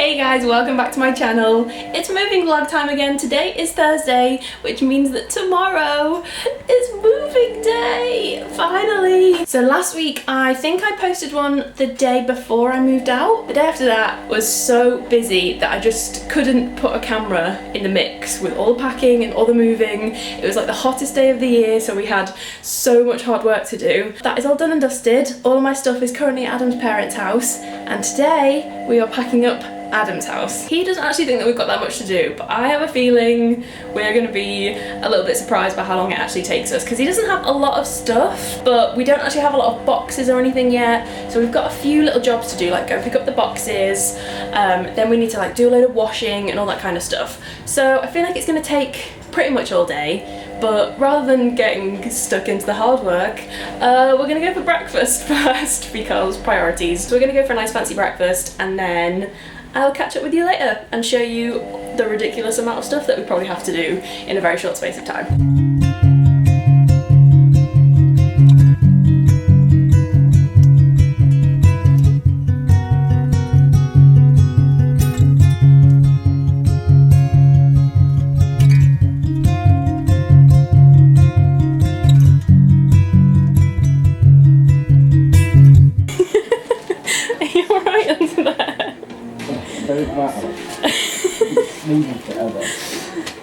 Hey guys, welcome back to my channel. It's moving vlog time again. Today is Thursday, which means that tomorrow is moving day, finally. So last week, I think I posted one the day before I moved out. The day after that was so busy that I just couldn't put a camera in the mix with all the packing and all the moving. It was like the hottest day of the year, so we had so much hard work to do. That is all done and dusted. All of my stuff is currently at Adam's parents' house, and today we are packing up Adam's house. He doesn't actually think that we've got that much to do, but I have a feeling we're going to be a little bit surprised by how long it actually takes us, because he doesn't have a lot of stuff, but we don't actually have a lot of boxes or anything yet. So we've got a few little jobs to do, like go pick up the boxes, then we need to like do a load of washing and all that kind of stuff. So I feel like it's going to take pretty much all day. But rather than getting stuck into the hard work, we're gonna go for breakfast first, because priorities. So we're gonna go for a nice fancy breakfast, and then I'll catch up with you later and show you the ridiculous amount of stuff that we probably have to do in a very short space of time.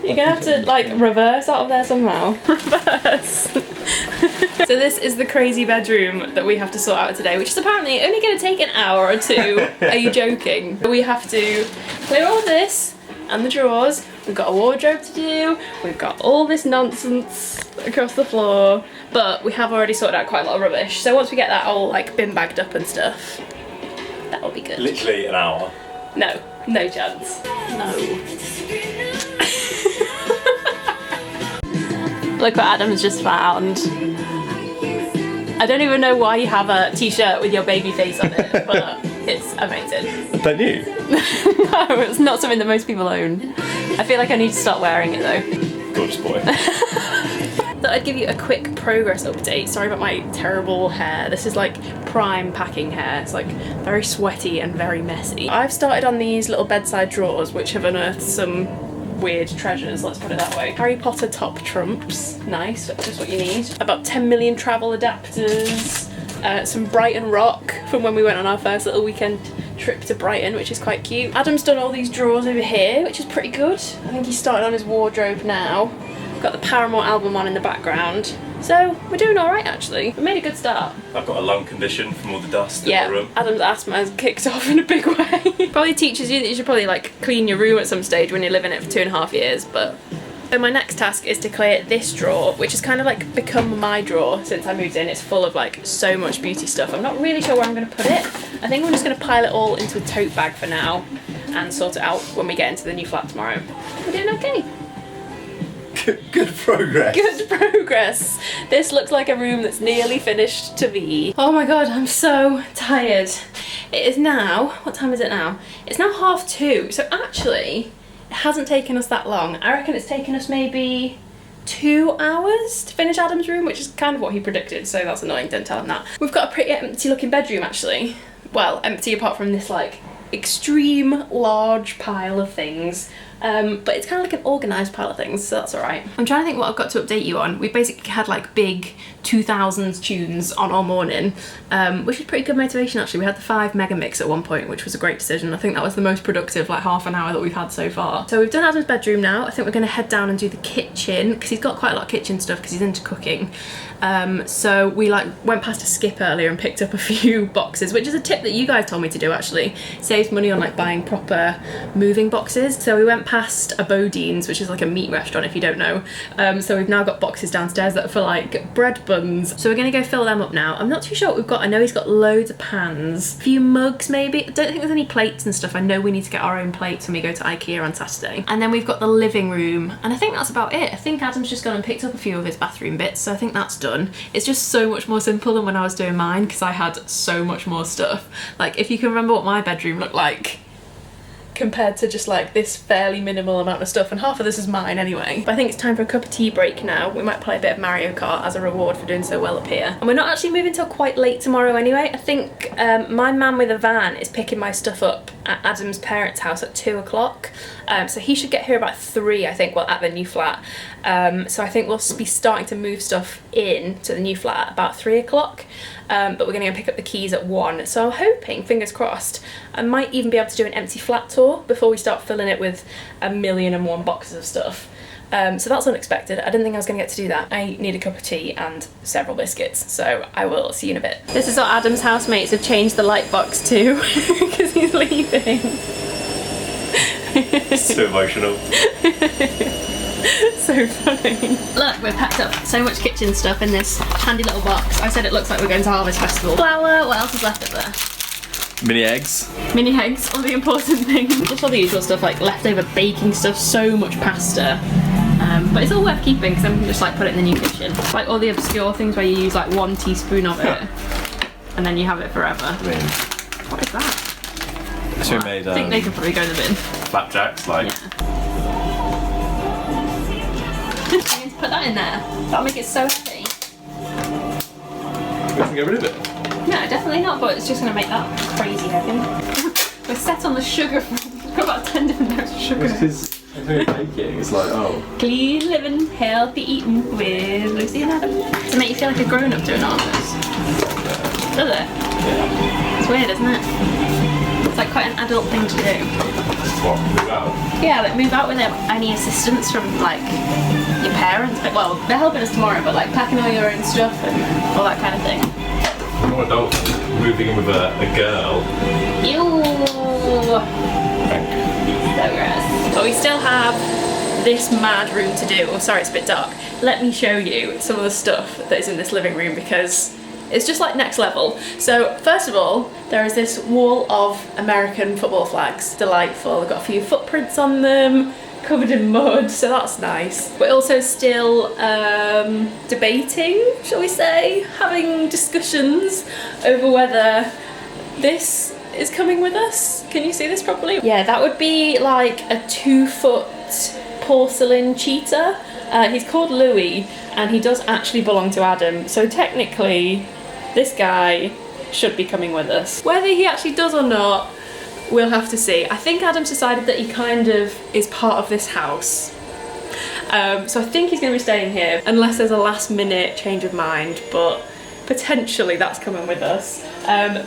You're gonna have to like reverse out of there somehow. Reverse. So this is the crazy bedroom that we have to sort out today, which is apparently only gonna take an hour or two. Are you joking? We have to clear all this and the drawers. We've got a wardrobe to do. We've got all this nonsense across the floor, but we have already sorted out quite a lot of rubbish. So once we get that all like bin bagged up and stuff, that'll be good. Literally an hour. No, no chance. No. Look what Adam's just found. I don't even know why you have a t-shirt with your baby face on it, but it's amazing. Don't you? No, it's not something that most people own. I feel like I need to start wearing it though. Gorgeous boy. Thought I'd give you a quick progress update. Sorry about my terrible hair. This is like prime packing hair. It's like very sweaty and very messy. I've started on these little bedside drawers, which have unearthed some weird treasures, let's put it that way. Harry Potter top trumps, nice, that's just what you need. About 10 million travel adapters, some Brighton rock from when we went on our first little weekend trip to Brighton, which is quite cute. Adam's done all these drawers over here, which is pretty good. I think he's started on his wardrobe now. Got the Paramore album on in the background. So we're doing all right actually. We made a good start. I've got a lung condition from all the dust in the room. Adam's asthma has kicked off in a big way. Probably teaches you that you should probably like clean your room at some stage when you live in it for 2.5 years, but. So my next task is to clear this drawer, which has kind of like become my drawer since I moved in. It's full of like so much beauty stuff. I'm not really sure where I'm going to put it. I think I'm just going to pile it all into a tote bag for now and sort it out when we get into the new flat tomorrow. We're doing okay. Good progress. Good progress. This looks like a room that's nearly finished to be. Oh my god, I'm so tired. It is now, what time is it now? It's now 2:30, so actually it hasn't taken us that long. I reckon it's taken us maybe 2 hours to finish Adam's room, which is kind of what he predicted, so that's annoying, don't tell him that. We've got a pretty empty looking bedroom actually. Well, empty apart from this like extreme large pile of things. But it's kind of like an organised pile of things, so that's alright. I'm trying to think what I've got to update you on. We basically had like big 2000s tunes on all morning, which is pretty good motivation actually. We had the 5 mega mix at one point, which was a great decision. I think that was the most productive like half an hour that we've had so far. So we've done Adam's bedroom now. I think we're going to head down and do the kitchen, because he's got quite a lot of kitchen stuff because he's into cooking. So we like went past a skip earlier and picked up a few boxes, which is a tip that you guys told me to do actually. Saves money on like buying proper moving boxes. So we went past a Bodine's, which is like a meat restaurant if you don't know. So we've now got boxes downstairs that are for like bread buns. So we're gonna go fill them up now. I'm not too sure what we've got. I know he's got loads of pans, a few mugs maybe. I don't think there's any plates and stuff. I know we need to get our own plates when we go to IKEA on Saturday. And then we've got the living room, and I think that's about it. I think Adam's just gone and picked up a few of his bathroom bits, so I think that's done. It's just so much more simple than when I was doing mine, because I had so much more stuff. Like if you can remember what my bedroom looked like compared to just like this fairly minimal amount of stuff, and half of this is mine anyway. But I think it's time for a cup of tea break now. We might play a bit of Mario Kart as a reward for doing so well up here. And we're not actually moving till quite late tomorrow anyway. I think my man with a van is picking my stuff up at Adam's parents' house at 2 o'clock. So he should get here about 3, I think, well, at the new flat. So I think we'll be starting to move stuff in to the new flat about 3 o'clock. But we're gonna go pick up the keys at 1. So I'm hoping, fingers crossed, I might even be able to do an empty flat tour before we start filling it with 1,000,001 boxes of stuff. So that's unexpected. I didn't think I was going to get to do that. I need a cup of tea and several biscuits, so I will see you in a bit. This is what Adam's housemates have changed the light box to because he's leaving. So emotional. So funny. Look, we've packed up so much kitchen stuff in this handy little box. I said it looks like we're going to Harvest Festival. Flour, what else is left up there? Mini eggs. Mini eggs, all the important things. Just all the usual stuff like leftover baking stuff, so much pasta. But it's all worth keeping because then we can just like put it in the new kitchen. Like all the obscure things where you use like 1 teaspoon of it and then you have it forever. I mean, what is that? So we made, I think they could probably go in the bin. Flapjacks, like. Yeah. I'm going to put that in there. That'll make it so heavy. We can get rid of it. No, definitely not, but it's just going to make that crazy heavy. We're set on the sugar. We've got about 10 different types of sugar. Because baking, it's like, oh. Clean living, healthy eating with Lucy and Adam. To make you feel like a grown-up doing all this. Does it? Yeah. It's weird, isn't it? It's like quite an adult thing to do. What, move out? Yeah, like move out without any assistance from like your parents. Like, well, they're helping us tomorrow, but like packing all your own stuff and all that kind of thing. More adult, moving in with a girl. Ew! So gross. But we still have this mad room to do. Oh, sorry, it's a bit dark. Let me show you some of the stuff that is in this living room because it's just like next level. So first of all, there is this wall of American football flags. Delightful. They've got a few footprints on them, covered in mud, so that's nice. We're also still debating, shall we say, having discussions over whether this is coming with us. Can you see this properly? Yeah, that would be like a 2-foot porcelain cheetah. He's called Louis and he does actually belong to Adam, so technically this guy should be coming with us. Whether he actually does or not, we'll have to see. I think Adam's decided that he kind of is part of this house. So I think he's going to be staying here unless there's a last minute change of mind, but potentially that's coming with us.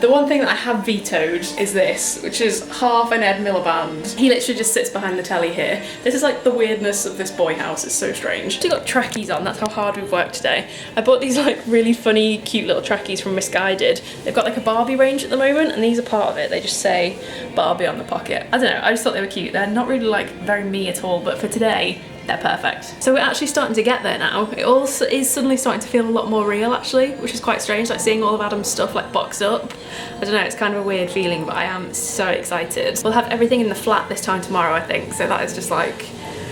The one thing that I have vetoed is this, which is half an Ed Miliband. He literally just sits behind the telly here. This is like the weirdness of this boy house, it's so strange. We've got trackies on, that's how hard we've worked today. I bought these like really funny, cute little trackies from Misguided. They've got like a Barbie range at the moment and these are part of it. They just say Barbie on the pocket. I don't know, I just thought they were cute. They're not really like very me at all, but for today, they're perfect. So we're actually starting to get there now. It also is suddenly starting to feel a lot more real actually, which is quite strange, like seeing all of Adam's stuff like boxed up. I don't know, it's kind of a weird feeling, but I am so excited. We'll have everything in the flat this time tomorrow, I think, so that is just like,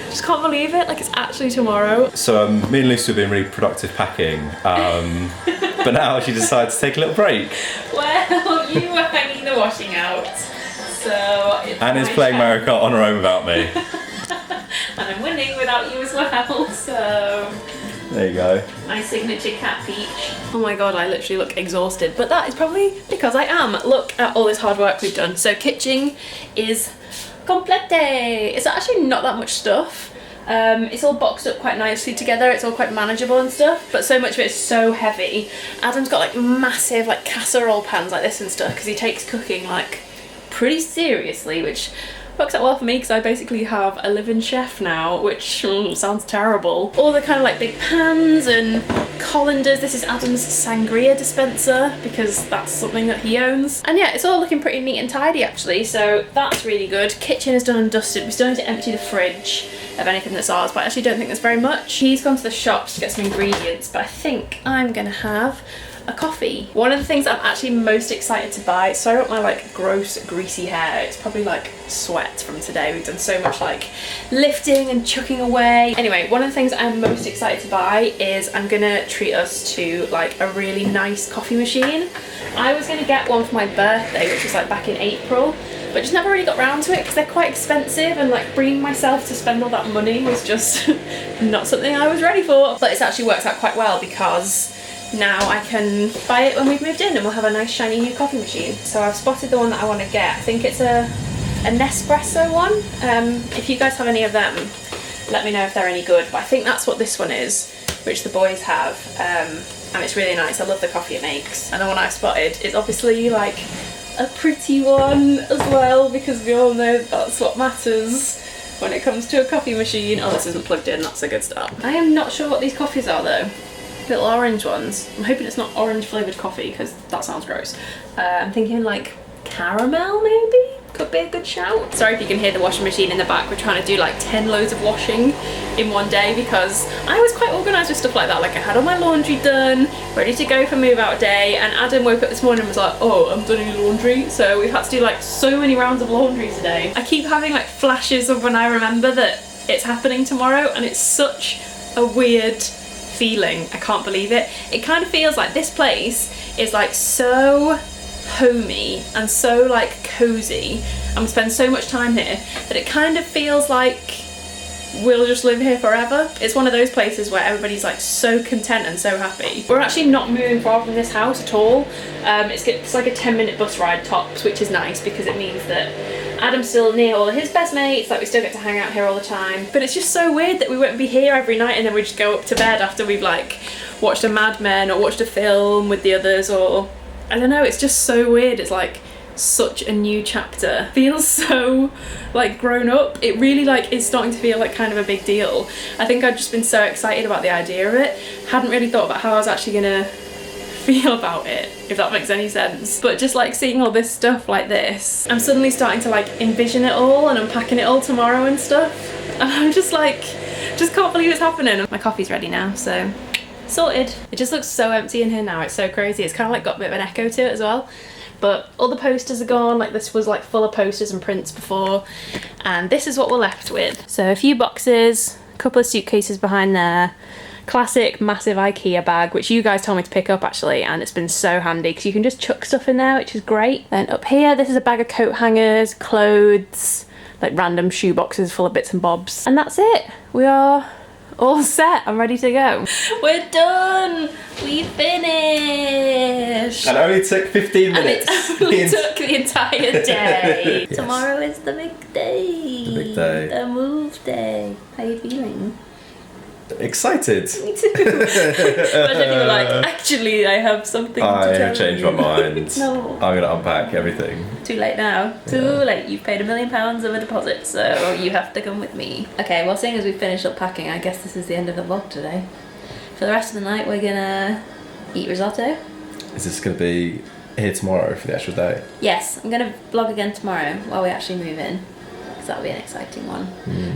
just can't believe it, like it's actually tomorrow. So me and Lucy have been really productive packing, but now she decided to take a little break. Well, you were hanging the washing out, so it's Anna's playing Mario Kart on her own without me. And I'm winning without you as well, so... There you go. My signature cat peach. Oh my god, I literally look exhausted, but that is probably because I am. Look at all this hard work we've done. So kitchen is complete. It's actually not that much stuff. It's all boxed up quite nicely together, it's all quite manageable and stuff, but so much of it is so heavy. Adam's got like massive like casserole pans like this and stuff because he takes cooking like pretty seriously, which works out well for me because I basically have a live-in chef now, which sounds terrible. All the kind of like big pans and colanders. This is Adam's sangria dispenser because that's something that he owns. And yeah, it's all looking pretty neat and tidy actually, so that's really good. Kitchen is done and dusted. We still need to empty the fridge of anything that's ours, but I actually don't think there's very much. He's gone to the shops to get some ingredients, but I think I'm gonna have a coffee. One of the things I'm actually most excited to buy, sorry about my like gross greasy hair, it's probably like sweat from today. We've done so much like lifting and chucking away. Anyway, one of the things I'm most excited to buy is I'm gonna treat us to like a really nice coffee machine. I was gonna get one for my birthday, which was like back in April, but just never really got round to it because they're quite expensive and like bringing myself to spend all that money was just not something I was ready for. But it's actually worked out quite well because now I can buy it when we've moved in and we'll have a nice shiny new coffee machine. So I've spotted the one that I want to get. I think it's a a Nespresso one. If you guys have any of them, let me know if they're any good. But I think that's what this one is, which the boys have. And it's really nice. I love the coffee it makes. And the one I spotted is obviously like a pretty one as well, because we all know that's what matters when it comes to a coffee machine. Oh, this isn't plugged in, that's a good start. I am not sure what these coffees are though. Little orange ones. I'm hoping it's not orange flavoured coffee, because that sounds gross. I'm thinking like caramel maybe? Could be a good shout. Sorry if you can hear the washing machine in the back. We're trying to do like 10 loads of washing in one day, because I was quite organised with stuff like that. Like I had all my laundry done, ready to go for move out day, and Adam woke up this morning and was like, oh, I'm done your laundry. So we've had to do like so many rounds of laundry today. I keep having like flashes of when I remember that it's happening tomorrow, and it's such a weird feeling. I can't believe it. It kind of feels like this place is like so homey and so like cozy, and we spend so much time here that it kind of feels like we'll just live here forever. It's one of those places where everybody's like so content and so happy. We're actually not moving far from this house at all. It's like a 10-minute bus ride tops, which is nice because it means that Adam's still near all of his best mates, like we still get to hang out here all the time. But it's just so weird that we won't be here every night and then we just go up to bed after we've like watched a Mad Men or watched a film with the others, or I don't know, it's just so weird. It's like such a new chapter. Feels so like grown up. It really like is starting to feel like kind of a big deal. I think I've just been so excited about the idea of it. Hadn't really thought about how I was actually gonna feel about it, if that makes any sense. But just like seeing all this stuff like this, I'm suddenly starting to like envision it all and unpacking it all tomorrow and stuff. And I'm just like, just can't believe it's happening. My coffee's ready now, so sorted. It just looks so empty in here now. It's so crazy. It's kind of like got a bit of an echo to it as well. But all the posters are gone. Like this was like full of posters and prints before, and this is what we're left with. So a few boxes, a couple of suitcases behind there, classic massive IKEA bag, which you guys told me to pick up actually, and it's been so handy because you can just chuck stuff in there, which is great. Then up here, this is a bag of coat hangers, clothes, like random shoe boxes full of bits and bobs, and that's it. We are all set. I'm ready to go. We're done. We finished. And it only took 15 minutes. And it only took the entire day. Yes. Tomorrow is the big day. The big day. The move day. How are you feeling? Excited. Me too. Imagine you were like, actually, I have something to tell you. I changed my mind. No. I'm gonna unpack everything. Too late now. Too late. You've paid £1 million of a deposit, so you have to come with me. Okay, well, seeing as we've finished up packing, I guess this is the end of the vlog today. For the rest of the night, we're gonna eat risotto. Is this gonna be here tomorrow for the actual day? Yes, I'm gonna vlog again tomorrow while we actually move in. That'll be an exciting one.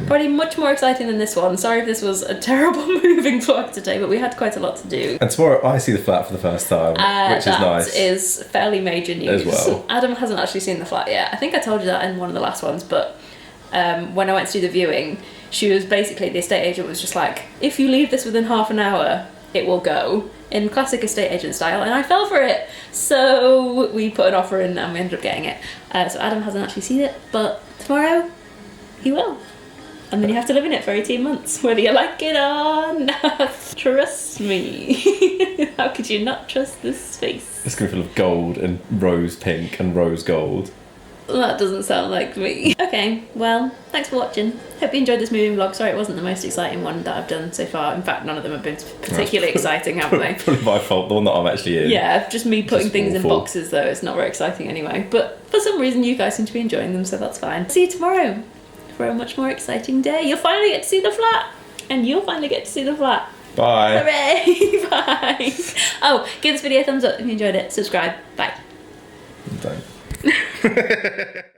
Probably much more exciting than this one. Sorry if this was a terrible moving vlog today, but we had quite a lot to do. And tomorrow I see the flat for the first time, which is nice. That is fairly major news. As well. Adam hasn't actually seen the flat yet. I think I told you that in one of the last ones, but when I went to do the viewing, she was basically, the estate agent was just like, if you leave this within half an hour, it will go, in classic estate agent style, and I fell for it. So we put an offer in and we ended up getting it. So Adam hasn't actually seen it, but tomorrow he will. And then you have to live in it for 18 months, whether you like it or not. Trust me. How could you not trust this space? It's gonna be full of gold and rose pink and rose gold. That doesn't sound like me. Okay, well, thanks for watching. Hope you enjoyed this moving vlog. Sorry it wasn't the most exciting one that I've done so far. In fact, none of them have been particularly exciting, have they? Probably my fault, the one that I'm actually in. Yeah, just me putting Just things in awful. boxes though. It's not very exciting anyway. But for some reason you guys seem to be enjoying them, so that's fine. See you tomorrow for a much more exciting day. You'll finally get to see the flat. And you'll finally get to see the flat. Bye. Hooray! Bye! Oh, give this video a thumbs up if you enjoyed it. Subscribe. Bye. Don't.